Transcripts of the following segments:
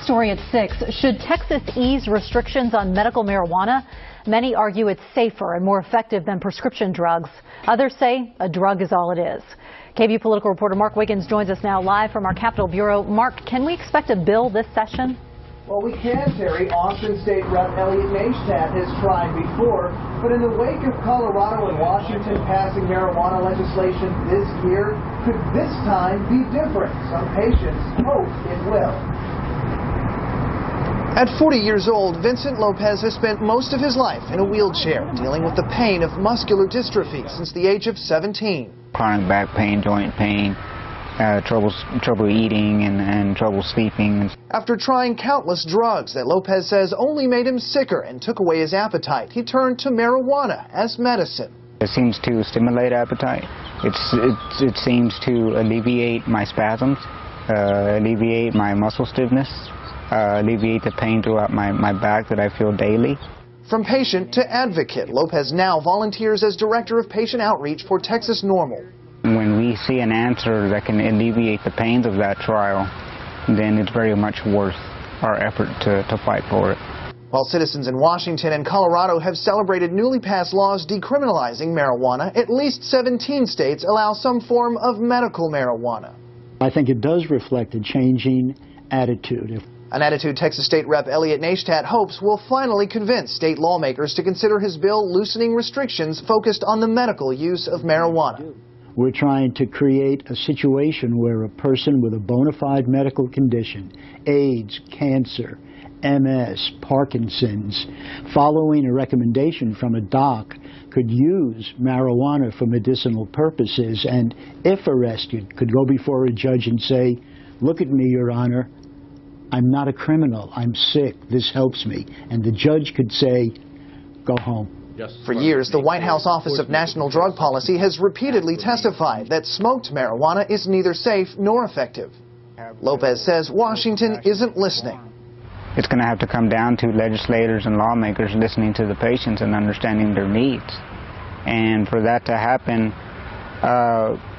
Story at 6. Should Texas ease restrictions on medical marijuana? Many argue it's safer and more effective than prescription drugs. Others say a drug is all it is. KVUE political reporter Mark Wiggins joins us now live from our Capitol Bureau. Mark, can we expect a bill this session? Well, we can, Terry. Austin State Rep. Elliot Neistat has tried before, but in the wake of Colorado and Washington passing marijuana legislation this year, could this time be different? Some patients hope it will. At 40 years old, Vincent Lopez has spent most of his life in a wheelchair, dealing with the pain of muscular dystrophy since the age of 17. Chronic back pain, joint pain, trouble eating and trouble sleeping. After trying countless drugs that Lopez says only made him sicker and took away his appetite, he turned to marijuana as medicine. It seems to stimulate appetite. It seems to alleviate my spasms, alleviate my muscle stiffness, alleviate the pain throughout my back that I feel daily. From patient to advocate, Lopez now volunteers as Director of Patient Outreach for TXNORML. When we see an answer that can alleviate the pains of that trial, then it's very much worth our effort to fight for it. While citizens in Washington and Colorado have celebrated newly passed laws decriminalizing marijuana, at least 17 states allow some form of medical marijuana. I think it does reflect a changing attitude. An attitude Texas State Rep. Elliot Neistat hopes will finally convince state lawmakers to consider his bill loosening restrictions focused on the medical use of marijuana. We're trying to create a situation where a person with a bona fide medical condition, AIDS, cancer, MS, Parkinson's, following a recommendation from a doc, could use marijuana for medicinal purposes and, if arrested, could go before a judge and say, "Look at me, Your Honor, I'm not a criminal, I'm sick, this helps me." And the judge could say, "Go home." For years, the White House Office of National Drug Policy has repeatedly testified that smoked marijuana is neither safe nor effective. Lopez says Washington isn't listening. It's going to have to come down to legislators and lawmakers listening to the patients and understanding their needs. And for that to happen,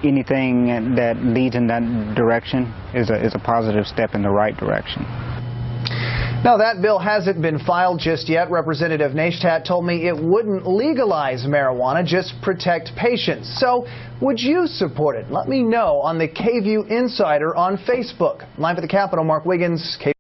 anything that leads in that direction is a positive step in the right direction. Now, that bill hasn't been filed just yet. Representative Neistat told me it wouldn't legalize marijuana, just protect patients. So would you support it? Let me know on the KVUE Insider on Facebook. Live at the Capitol, Mark Wiggins, KVUE.